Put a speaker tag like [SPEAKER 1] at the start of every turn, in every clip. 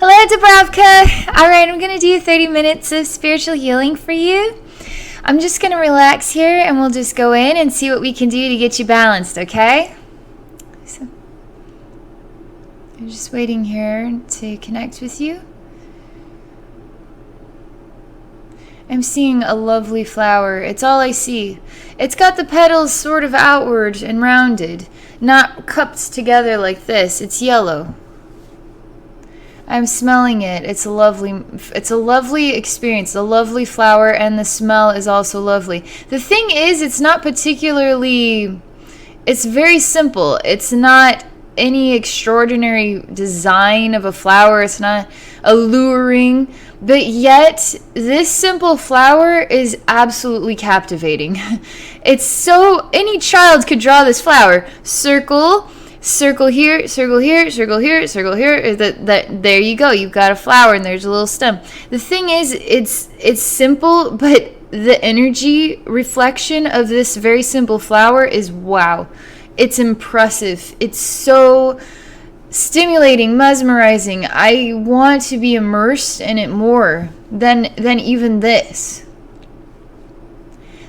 [SPEAKER 1] Hello, Dubravka. All right, I'm going to do 30 minutes of spiritual healing for you. I'm just going to relax here and we'll just go in and see what we can do to get you balanced, okay? So, I'm just waiting here to connect with you. I'm seeing a lovely flower. It's all I see. It's got the petals sort of outward and rounded, not cupped together like this. It's yellow. I'm smelling it. It's a lovely experience. A lovely flower, and the smell is also lovely. The thing is, it's very simple. It's not any extraordinary design of a flower. It's not alluring, but yet this simple flower is absolutely captivating. Any child could draw this flower. Circle here, circle here, circle here, circle here. There you go. You've got a flower and there's a little stem. The thing is, it's simple, but the energy reflection of this very simple flower is wow. It's impressive. It's so stimulating, mesmerizing. I want to be immersed in it more than even this.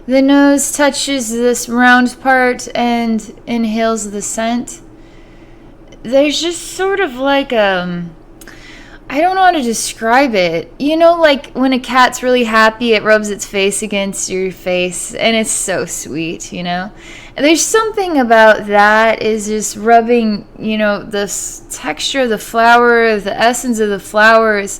[SPEAKER 1] The nose touches this round part and inhales the scent. There's just sort of like I don't know how to describe it. You know, like when a cat's really happy, it rubs its face against your face, and it's so sweet, you know? And there's something about that is just rubbing, the texture of the flower, the essence of the flowers.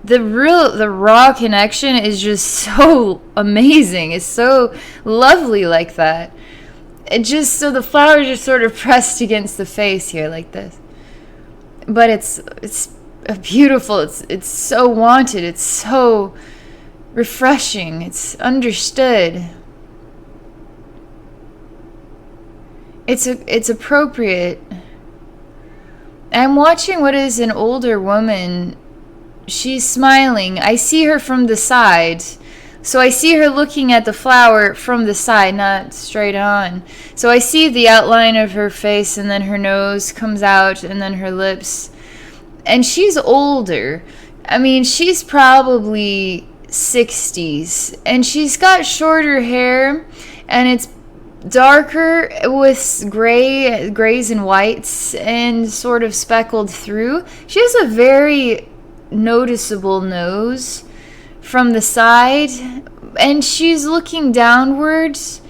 [SPEAKER 1] The raw connection is just so amazing. It's so lovely like that. So the flowers are sort of pressed against the face here like this. But it's beautiful. It's so wanted. It's so refreshing. It's understood. It's appropriate. I'm watching what is an older woman. She's smiling. I see her from the side. So I see her looking at the flower from the side, not straight on. So I see the outline of her face, and then her nose comes out, and then her lips. And she's older. I mean, she's probably 60s. And she's got shorter hair, and it's darker with grays and whites, and sort of speckled through. She has a very noticeable nose from the side, and she's looking downwards.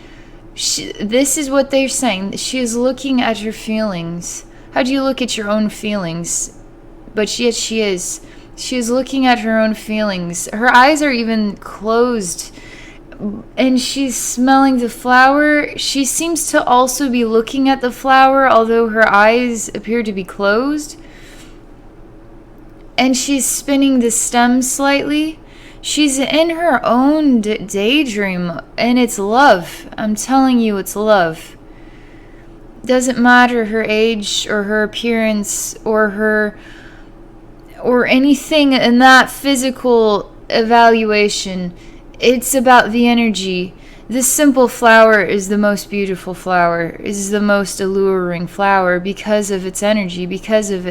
[SPEAKER 1] This is what they're saying. She is looking at her feelings. How do you look at your own feelings? But yet she is looking at her own feelings. Her eyes are even closed, and she's smelling the flower. She seems to also be looking at the flower, although her eyes appear to be closed. And she's spinning the stem slightly. She's in her own daydream, and it's love. I'm telling you, it's love. Doesn't matter her age or her appearance or anything in that physical evaluation. It's about the energy. This simple flower is the most beautiful flower, is the most alluring flower because of its energy, because of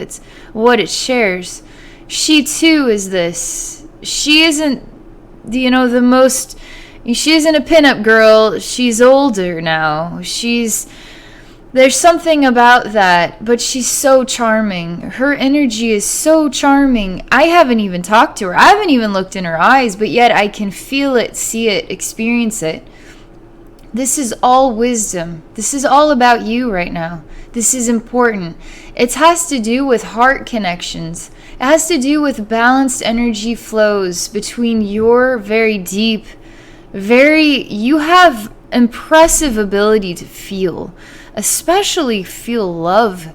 [SPEAKER 1] what it shares. She too is this. She isn't, she isn't a pinup girl. She's older now. There's something about that, but she's so charming. Her energy is so charming. I haven't even talked to her. I haven't even looked in her eyes, but yet I can feel it, see it, experience it. This is all wisdom. This is all about you right now. This is important. It has to do with heart connections. It has to do with balanced energy flows between your very deep, you have impressive ability to feel, especially feel love.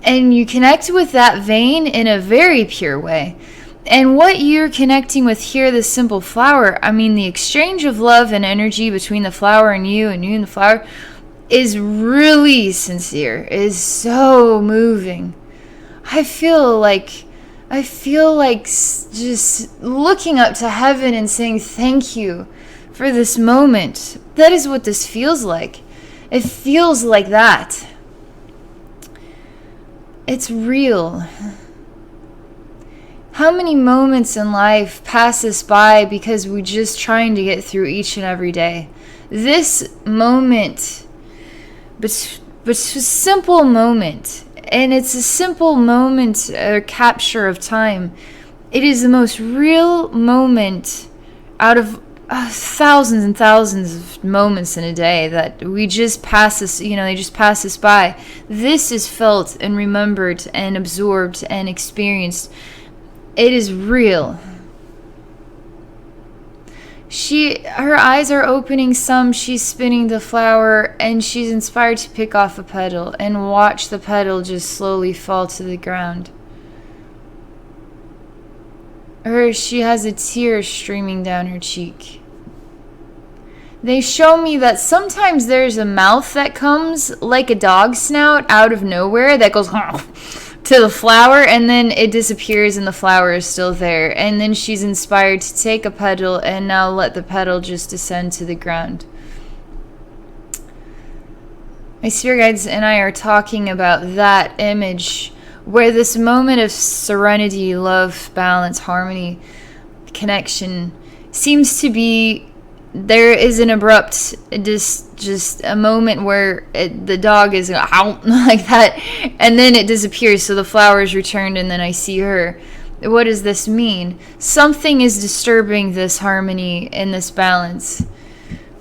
[SPEAKER 1] And you connect with that vein in a very pure way. And what you're connecting with here, this simple flower, I mean, the exchange of love and energy between the flower and you and the flower is really sincere, is so moving. I feel like just looking up to heaven and saying thank you for this moment. That is what this feels like. It feels like that. It's real. How many moments in life pass us by because we're just trying to get through each and every day? This moment, but a simple moment, and it's a simple moment or capture of time. It is the most real moment out of thousands and thousands of moments in a day that we just pass us, they just pass us by. This is felt and remembered and absorbed and experienced. It is real. Her eyes are opening some, she's spinning the flower, and she's inspired to pick off a petal and watch the petal just slowly fall to the ground. She has a tear streaming down her cheek. They show me that sometimes there's a mouth that comes like a dog snout out of nowhere that goes to the flower, and then it disappears and the flower is still there. And then she's inspired to take a petal and now let the petal just descend to the ground. My spirit guides and I are talking about that image where this moment of serenity, love, balance, harmony, connection seems to be. There is an abrupt, just a moment where the dog is out like that, and then it disappears, so the flower is returned, and then I see her. What does this mean? Something is disturbing this harmony and this balance.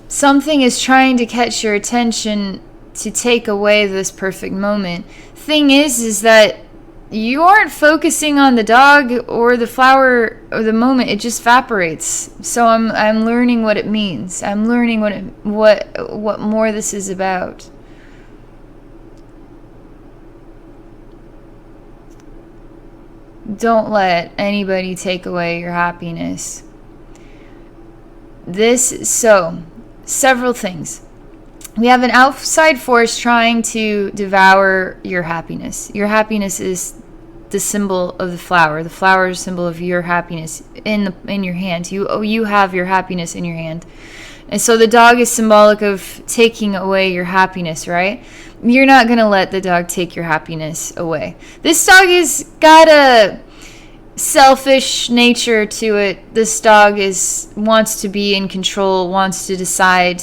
[SPEAKER 1] Something is trying to catch your attention to take away this perfect moment. Thing is that you aren't focusing on the dog or the flower or the moment. It just evaporates. So I'm learning what it means. I'm learning what more this is about. Don't let anybody take away your happiness. Several things. We have an outside force trying to devour your happiness. Your happiness is the symbol of the flower. The flower is a symbol of your happiness in your hand. You have your happiness in your hand. And so the dog is symbolic of taking away your happiness, right? You're not going to let the dog take your happiness away. This dog has got a selfish nature to it. This dog wants to be in control, wants to decide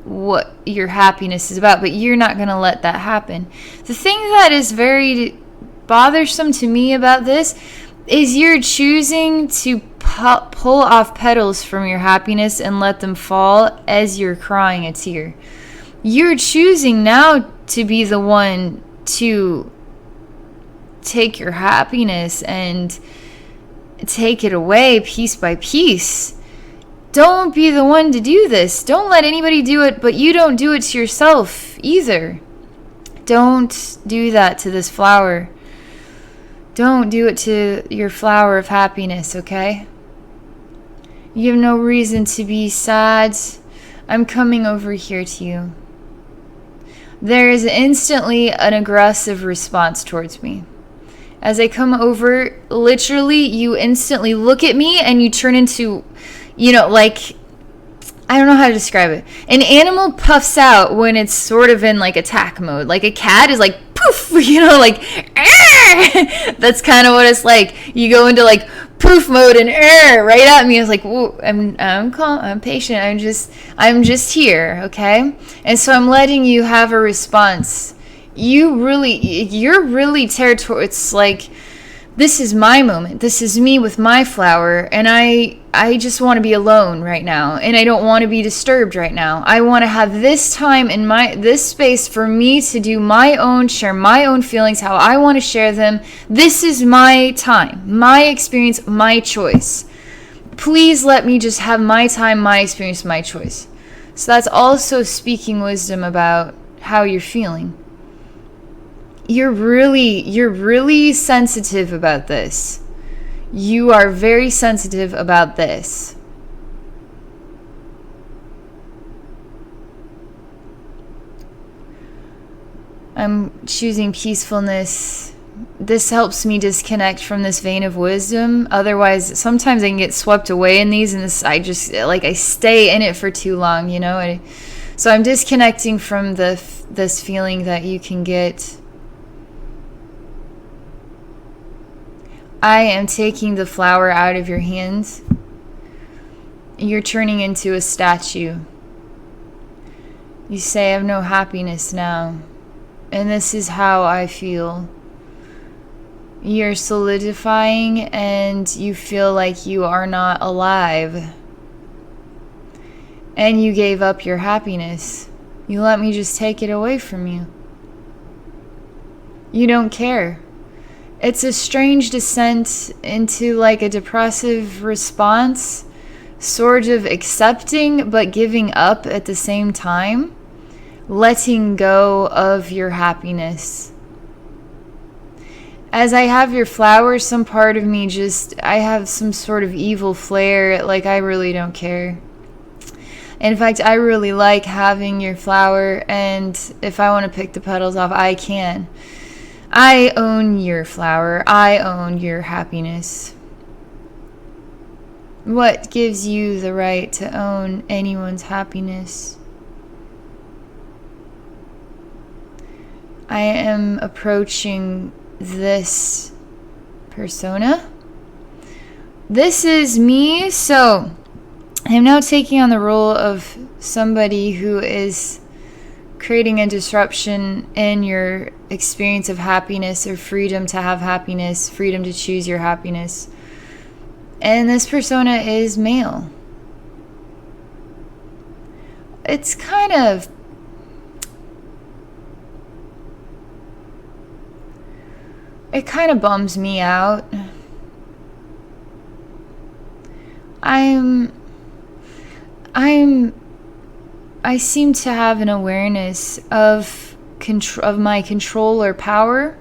[SPEAKER 1] what your happiness is about, but you're not going to let that happen. The thing that is very bothersome to me about this is you're choosing to pull off petals from your happiness and let them fall as you're crying a tear. You're choosing now to be the one to take your happiness and take it away piece by piece. Don't be the one to do this. Don't let anybody do it, but you don't do it to yourself either. Don't do that to this flower. Don't do it to your flower of happiness, okay? You have no reason to be sad. I'm coming over here to you. There is instantly an aggressive response towards me. As I come over, literally, you instantly look at me and you turn into, like, I don't know how to describe it. An animal puffs out when it's sort of in like attack mode. Like a cat is like poof, like that's kind of what it's like. You go into like poof mode and right at me. I was like, whoa, I'm calm, I'm patient. I'm just here, okay? And so I'm letting you have a response. You're really territorial. It's like, this is my moment. This is me with my flower, and I just want to be alone right now, and I don't want to be disturbed right now. I want to have this time in this space for me to do share my own feelings, how I want to share them. This is my time, my experience, my choice. Please let me just have my time, my experience, my choice. So that's also speaking wisdom about how you're feeling. You're really sensitive about this. You are very sensitive about this. I'm choosing peacefulness. This helps me disconnect from this vein of wisdom. Otherwise, sometimes I can get swept away in these, and I stay in it for too long, So I'm disconnecting from this feeling that you can get. I am taking the flower out of your hands. You're turning into a statue. You say, I have no happiness now. And this is how I feel. You're solidifying and you feel like you are not alive. And you gave up your happiness. You let me just take it away from you. You don't care. It's a strange descent into like a depressive response, sort of accepting but giving up at the same time, letting go of your happiness. As I have your flowers, some part of me I have some sort of evil flair, like I really don't care. In fact, I really like having your flower, and if I want to pick the petals off, I can. I own your flower. I own your happiness. What gives you the right to own anyone's happiness? I am approaching this persona. This is me, so I'm now taking on the role of somebody who is creating a disruption in your experience of happiness or freedom to have happiness, freedom to choose your happiness. And this persona is male. It's kind of it kind of bums me out. I seem to have an awareness of my control or power,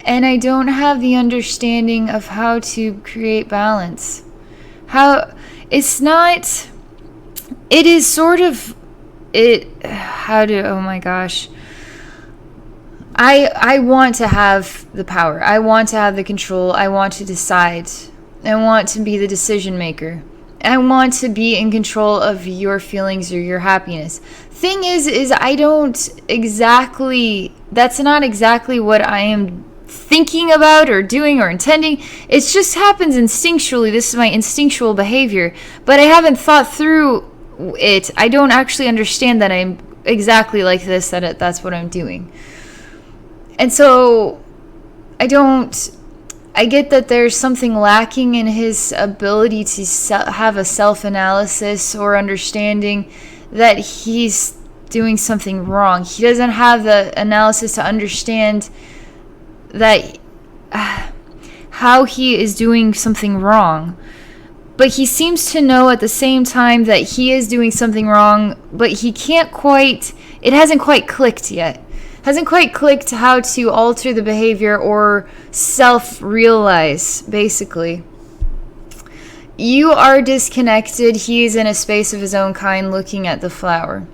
[SPEAKER 1] and I don't have the understanding of how to create balance. How oh my gosh. I want to have the power. I want to have the control. I want to decide. I want to be the decision maker. I want to be in control of your feelings or your happiness. Thing is I don't exactly, that's not exactly what I am thinking about or doing or intending. It just happens instinctually. This is my instinctual behavior, but I haven't thought through it. I don't actually understand that I'm exactly like this, that's what I'm doing. And so I get that there's something lacking in his ability to have a self-analysis or understanding that he's doing something wrong. He doesn't have the analysis to understand that how he is doing something wrong. But he seems to know at the same time that he is doing something wrong, but it hasn't quite clicked yet. Hasn't quite clicked how to alter the behavior or self-realize, basically. You are disconnected. He is in a space of his own kind looking at the flower.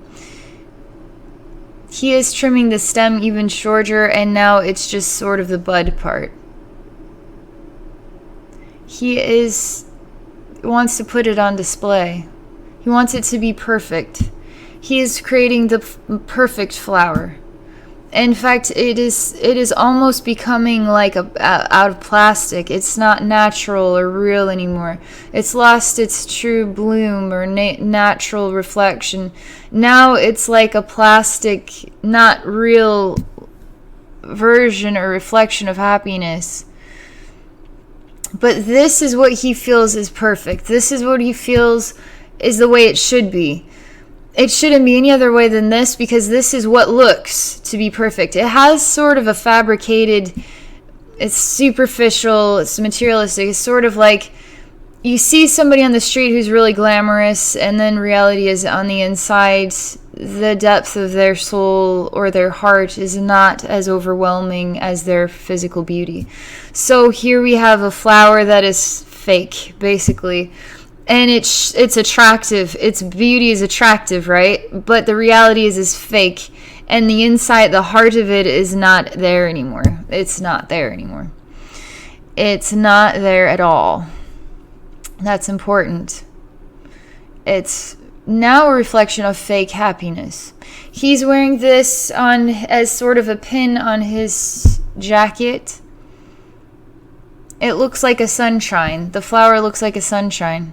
[SPEAKER 1] He is trimming the stem even shorter, and now it's just sort of the bud part. He wants to put it on display. He wants it to be perfect. He is creating the perfect flower. In fact, it is almost becoming like out of plastic. It's not natural or real anymore. It's lost its true bloom or natural reflection. Now it's like a plastic, not real version or reflection of happiness. But this is what he feels is perfect. This is what he feels is the way it should be. It shouldn't be any other way than this, because this is what looks to be perfect. It has sort of a fabricated, it's superficial, it's materialistic. It's sort of like you see somebody on the street who's really glamorous, and then reality is on the inside, the depth of their soul or their heart is not as overwhelming as their physical beauty. So here we have a flower that is fake, basically. And it's attractive. Its beauty is attractive, right? But the reality is fake. And the inside, the heart of it is not there anymore. It's not there anymore. It's not there at all. That's important. It's now a reflection of fake happiness. He's wearing this on as sort of a pin on his jacket. It looks like a sunshine. The flower looks like a sunshine.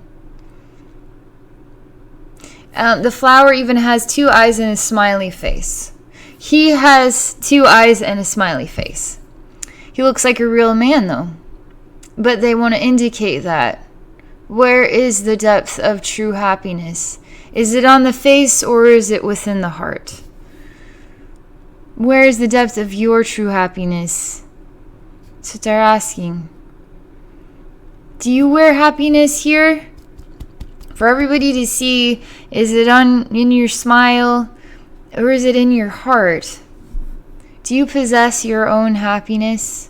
[SPEAKER 1] The flower even has 2 eyes and a smiley face. He has 2 eyes and a smiley face. He looks like a real man, though. But they want to indicate that. Where is the depth of true happiness? Is it on the face or is it within the heart? Where is the depth of your true happiness? That's what they're asking. Do you wear happiness here? For everybody to see, is it in your smile or is it in your heart? Do you possess your own happiness?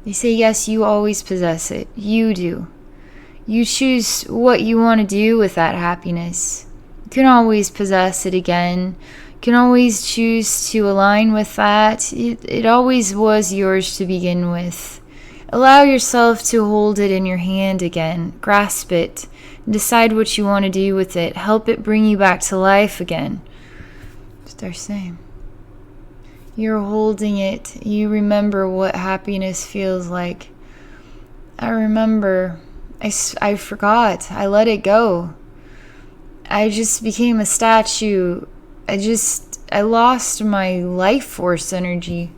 [SPEAKER 1] They say yes, you always possess it. You do. You choose what you want to do with that happiness. You can always possess it again. You can always choose to align with that. It always was yours to begin with. Allow yourself to hold it in your hand again. Grasp it. Decide what you want to do with it. Help it bring you back to life again. That's what they're saying. You're holding it. You remember what happiness feels like. I remember. I forgot. I let it go. I just became a statue. I lost my life force energy.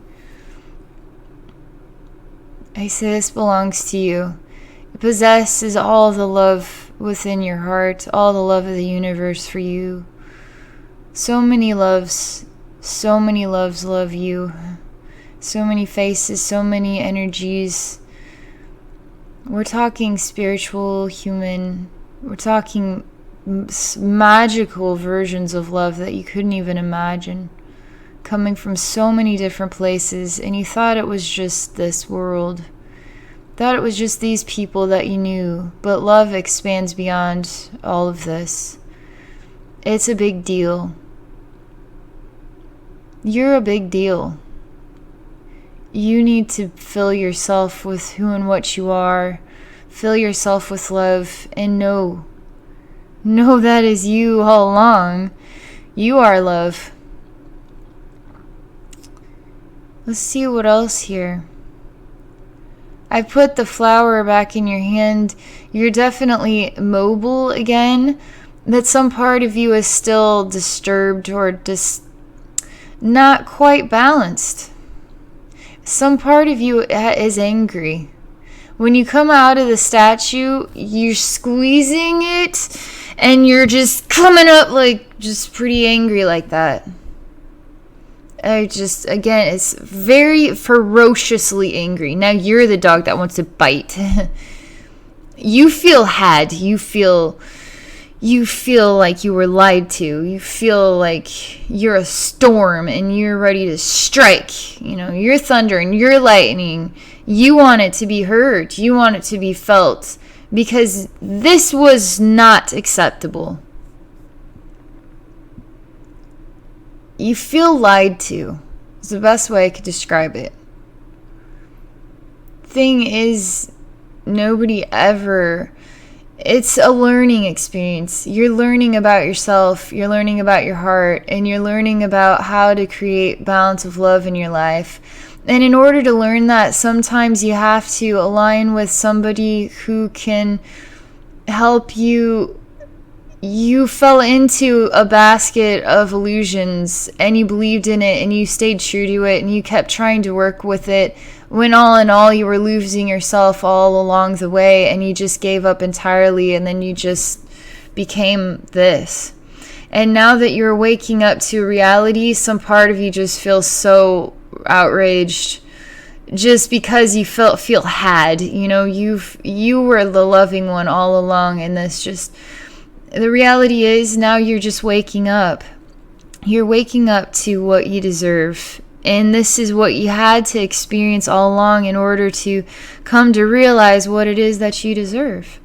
[SPEAKER 1] I say this belongs to you. It possesses all the love within your heart, all the love of the universe for you. So many loves love you. So many faces, so many energies. We're talking spiritual, human. We're talking magical versions of love that you couldn't even imagine. Coming from so many different places, and you thought it was just this world. Thought it was just these people that you knew. But love expands beyond all of this. It's a big deal. You're a big deal. You need to fill yourself with who and what you are. Fill yourself with love and know that is you all along. You are love. Let's see what else here. I put the flower back in your hand. You're definitely mobile again. That some part of you is still disturbed or not quite balanced. Some part of you is angry. When you come out of the statue, you're squeezing it and you're just coming up like just pretty angry like that. Again, it's very ferociously angry. Now you're the dog that wants to bite. You feel had. You feel like you were lied to. You feel like you're a storm and you're ready to strike. You're thunder and you're lightning. You want it to be heard. You want it to be felt. Because this was not acceptable. You feel lied to. It's the best way I could describe it. Thing is, nobody ever... It's a learning experience. You're learning about yourself, you're learning about your heart, and you're learning about how to create balance of love in your life. And in order to learn that, sometimes you have to align with somebody who can help you. You fell into a basket of illusions and you believed in it and you stayed true to it and you kept trying to work with it, when all in all you were losing yourself all along the way and you just gave up entirely, and then you just became this. And now that you're waking up to reality, some part of you just feels so outraged just because you feel had. You were the loving one all along, and this just... The reality is now you're just waking up. You're waking up to what you deserve. And this is what you had to experience all along in order to come to realize what it is that you deserve.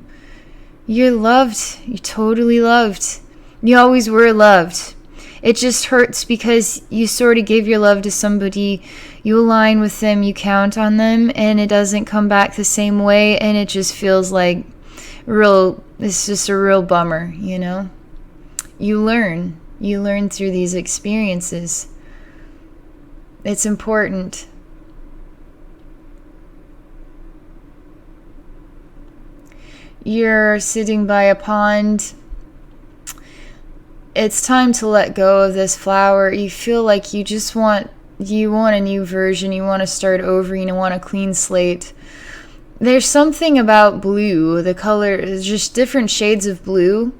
[SPEAKER 1] You're loved. You're totally loved. You always were loved. It just hurts because you sort of give your love to somebody, you align with them, you count on them, and it doesn't come back the same way, and it just feels like it's just a real bummer, You learn through these experiences. It's important. You're sitting by a pond. It's time to let go of this flower. You feel like you want a new version. You want to start over. You want a clean slate. There's something about blue. The color is just different shades of blue.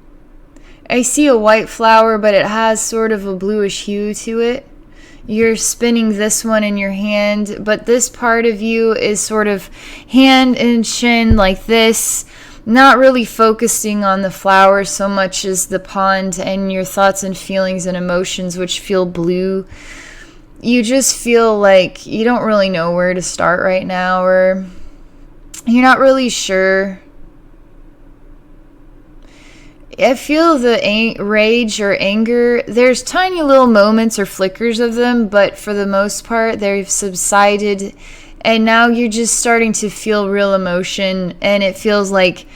[SPEAKER 1] I see a white flower, but it has sort of a bluish hue to it. You're spinning this one in your hand, but this part of you is sort of hand and chin like this, not really focusing on the flower so much as the pond and your thoughts and feelings and emotions, which feel blue. You just feel like you don't really know where to start right now, or you're not really sure. I feel the rage or anger. There's tiny little moments or flickers of them, but for the most part, they've subsided. And now you're just starting to feel real emotion, and it feels like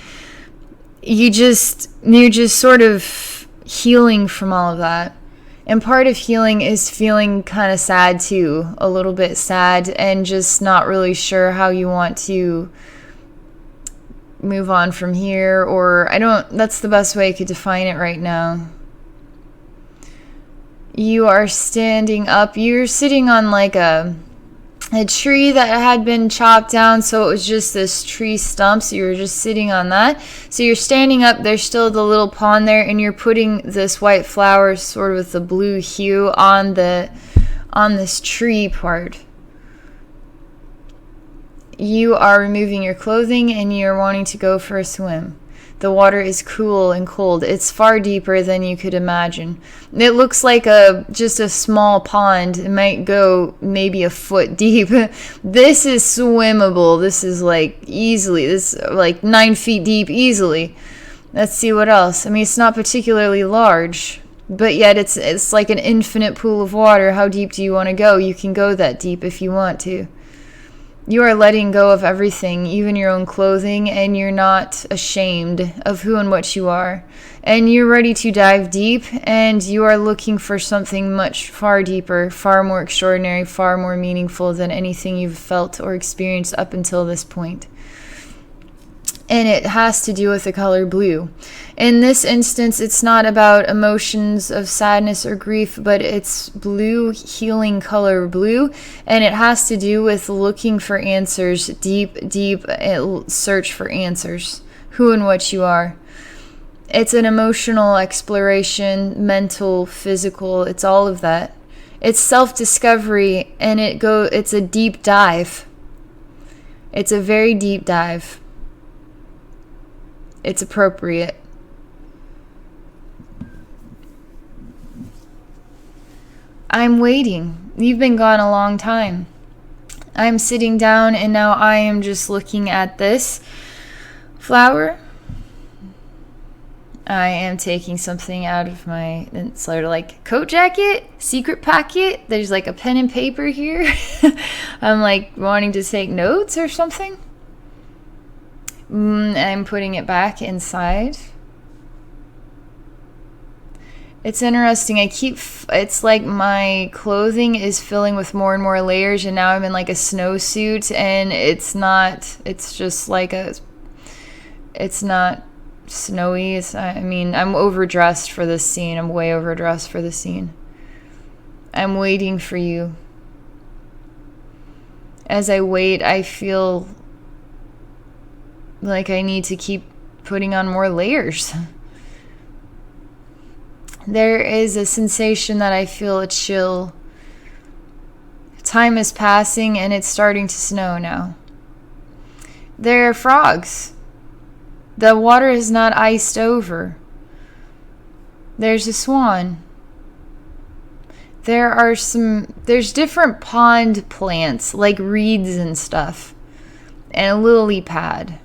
[SPEAKER 1] you're just sort of healing from all of that. And part of healing is feeling kind of sad too, a little bit sad, and just not really sure how you want to move on from here, or that's the best way I could define it right now. You are standing up. You're sitting on like a tree that had been chopped down, so it was just this tree stump, so you were just sitting on that. So you're standing up, there's still the little pond there, and you're putting this white flower sort of with the blue hue on this tree part. You are removing your clothing and you're wanting to go for a swim. The water is cool and cold. It's far deeper than you could imagine. It looks like just a small pond. It might go maybe a foot deep. This is swimmable. This is like easily. This is like 9 feet deep easily. Let's see what else. I mean, it's not particularly large, but yet it's like an infinite pool of water. How deep do you want to go? You can go that deep if you want to. You are letting go of everything, even your own clothing, and you're not ashamed of who and what you are. And you're ready to dive deep, and you are looking for something much far deeper, far more extraordinary, far more meaningful than anything you've felt or experienced up until this point. And it has to do with the color blue. In this instance, it's not about emotions of sadness or grief, but it's blue, healing color blue, and it has to do with looking for answers, deep search for answers, who and what you are. It's an emotional exploration, mental, physical, it's all of that. It's self-discovery, and it's a deep dive. It's a very deep dive. It's appropriate. I'm waiting. You've been gone a long time. I'm sitting down and now I am just looking at this flower. I am taking something out of my sort of like coat jacket, secret pocket. There's like a pen and paper here. I'm like wanting to take notes or something. I'm putting it back inside. It's interesting. It's like my clothing is filling with more and more layers, and now I'm in like a snowsuit, and it's not snowy. I'm overdressed for this scene. I'm way overdressed for this scene. I'm waiting for you. As I wait, I feel like I need to keep putting on more layers. There is a sensation that I feel a chill. Time is passing and it's starting to snow now. There are frogs. The water is not iced over. There's a swan. There's different pond plants like reeds and stuff, and a lily pad.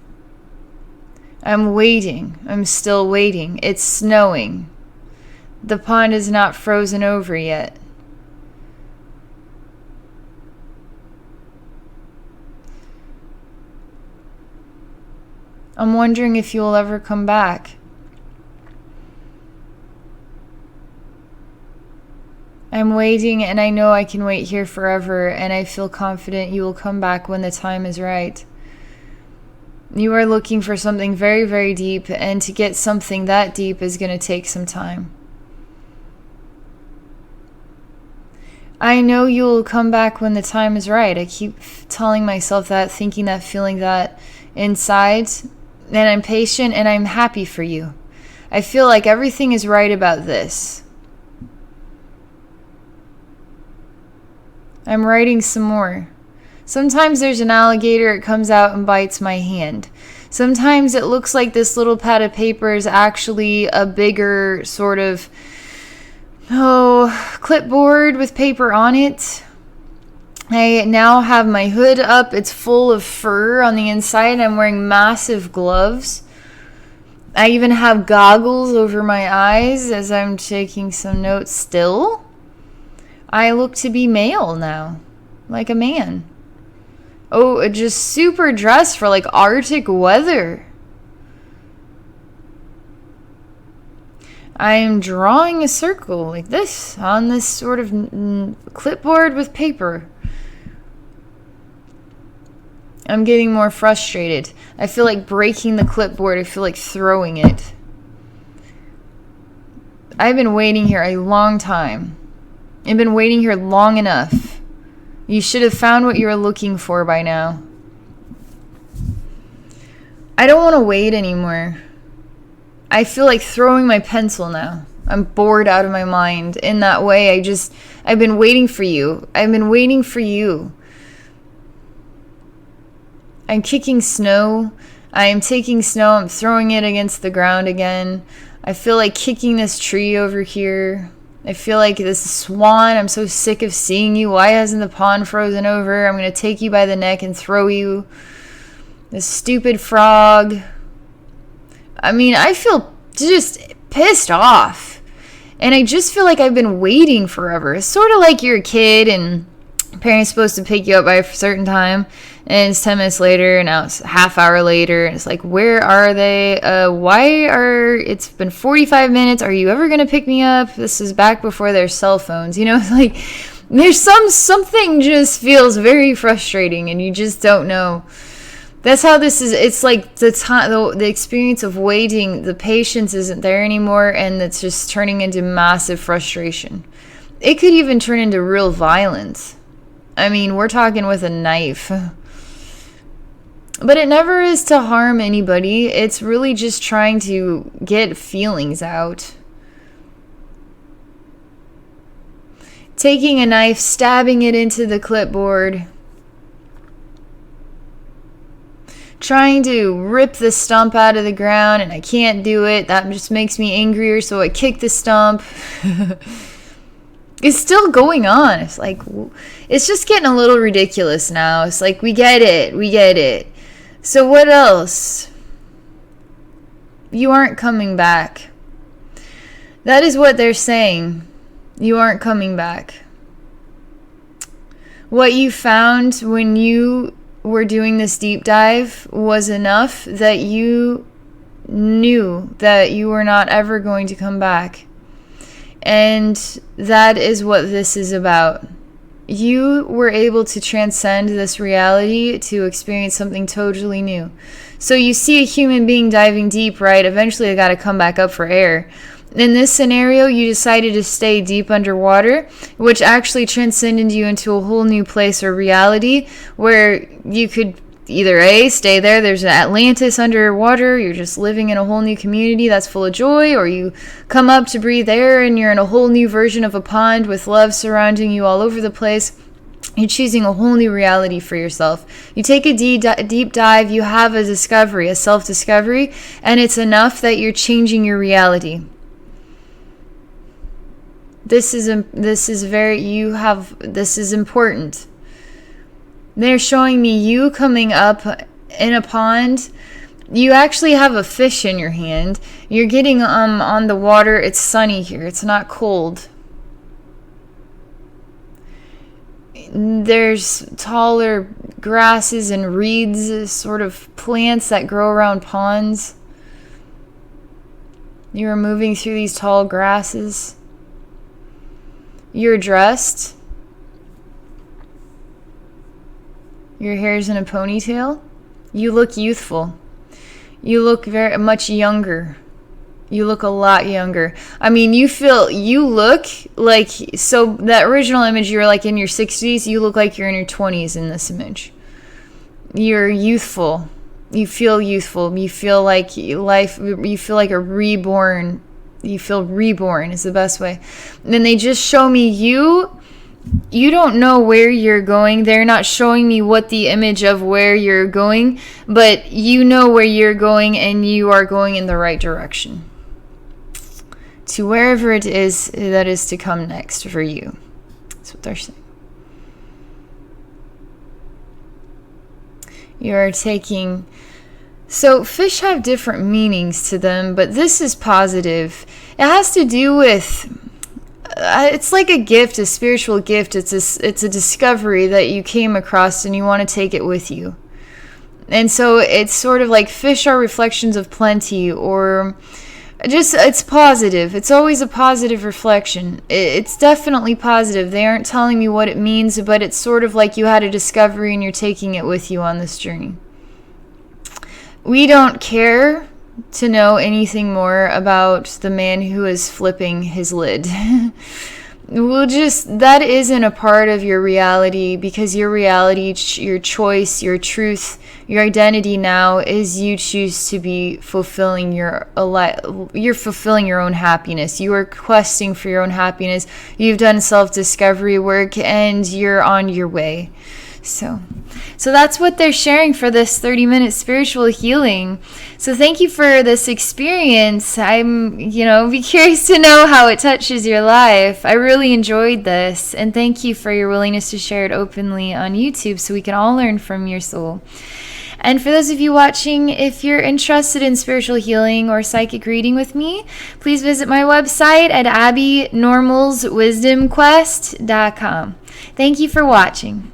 [SPEAKER 1] I'm waiting. I'm still waiting. It's snowing. The pond is not frozen over yet. I'm wondering if you'll ever come back. I'm waiting, and I know I can wait here forever, and I feel confident you will come back when the time is right. You are looking for something very, very deep, and to get something that deep is going to take some time. I know you'll come back when the time is right. I keep telling myself that, thinking that, feeling that inside, and I'm patient and I'm happy for you. I feel like everything is right about this. I'm writing some more. Sometimes there's an alligator, it comes out and bites my hand. Sometimes it looks like this little pad of paper is actually a bigger sort of, clipboard with paper on it. I now have my hood up. It's full of fur on the inside. I'm wearing massive gloves. I even have goggles over my eyes as I'm taking some notes still. I look to be male now, like a man. Oh, just super dressed for like Arctic weather. I am drawing a circle like this on this sort of clipboard with paper. I'm getting more frustrated. I feel like breaking the clipboard. I feel like throwing it. I've been waiting here a long time. I've been waiting here long enough. You should have found what you were looking for by now. I don't want to wait anymore. I feel like throwing my pencil now. I'm bored out of my mind. In that way, I've been waiting for you. I've been waiting for you. I'm kicking snow. I am taking snow. I'm throwing it against the ground again. I feel like kicking this tree over here. I feel like this swan, I'm so sick of seeing you. Why hasn't the pond frozen over? I'm going to take you by the neck and throw you. This stupid frog. I mean, I feel just pissed off. And I just feel like I've been waiting forever. It's sort of like you're a kid and parents supposed to pick you up by a certain time. And it's 10 minutes later, and now it's a half hour later, and it's like, where are they? It's been 45 minutes. Are you ever going to pick me up? This is back before their cell phones. You know, like, there's something just feels very frustrating, and you just don't know. That's how this is. It's like the experience of waiting, the patience isn't there anymore, and it's just turning into massive frustration. It could even turn into real violence. I mean, we're talking with a knife. But it never is to harm anybody. It's really just trying to get feelings out. Taking a knife, stabbing it into the clipboard. Trying to rip the stump out of the ground, and I can't do it. That just makes me angrier, so I kick the stump. It's still going on. It's like, it's just getting a little ridiculous now. It's like, we get it. So what else? You aren't coming back. That is what they're saying. You aren't coming back. What you found when you were doing this deep dive was enough that you knew that you were not ever going to come back. And that is what this is about. You were able to transcend this reality to experience something totally new. So you see a human being diving deep, right? Eventually they got to come back up for air. In this scenario, you decided to stay deep underwater, which actually transcended you into a whole new place or reality where you could either stay there, there's an Atlantis underwater, you're just living in a whole new community that's full of joy, or you come up to breathe air and you're in a whole new version of a pond with love surrounding you all over the place. You're choosing a whole new reality for yourself. You take a deep dive, you have a discovery, a self-discovery, and it's enough that you're changing your reality. This is important. They're showing me you coming up in a pond. You actually have a fish in your hand. You're getting on the water. It's sunny here. It's not cold. There's taller grasses and reeds, sort of plants that grow around ponds. You are moving through these tall grasses. You're dressed. Your hair's in a ponytail. You look youthful. You look very much younger. You look a lot younger. I mean, you look like, so that original image, you were like in your 60s. You look like you're in your 20s in this image. You're youthful. You feel youthful. You feel like life, you feel like a reborn. You feel reborn is the best way. And then they just show me you don't know where you're going. They're not showing me what the image of where you're going, but you know where you're going, and you are going in the right direction to wherever it is that is to come next for you. That's what they're saying. You're taking... So fish have different meanings to them, but this is positive. It has to do with... it's like a gift, a spiritual gift. It's a discovery that you came across and you want to take it with you. And so it's sort of like fish are reflections of plenty, or just, it's positive. It's always a positive reflection. It's definitely positive. They aren't telling me what it means, but it's sort of like you had a discovery and you're taking it with you on this journey. We don't care to know anything more about the man who is flipping his lid. That isn't a part of your reality, because your reality, your choice, your truth, your identity now is you choose to be fulfilling you're fulfilling your own happiness. You are questing for your own happiness. You've done self-discovery work and you're on your way. So that's what they're sharing for this 30-minute spiritual healing. So thank you for this experience. I'm, be curious to know how it touches your life. I really enjoyed this. And thank you for your willingness to share it openly on YouTube so we can all learn from your soul. And for those of you watching, if you're interested in spiritual healing or psychic reading with me, please visit my website at abbynormalswisdomquest.com. Thank you for watching.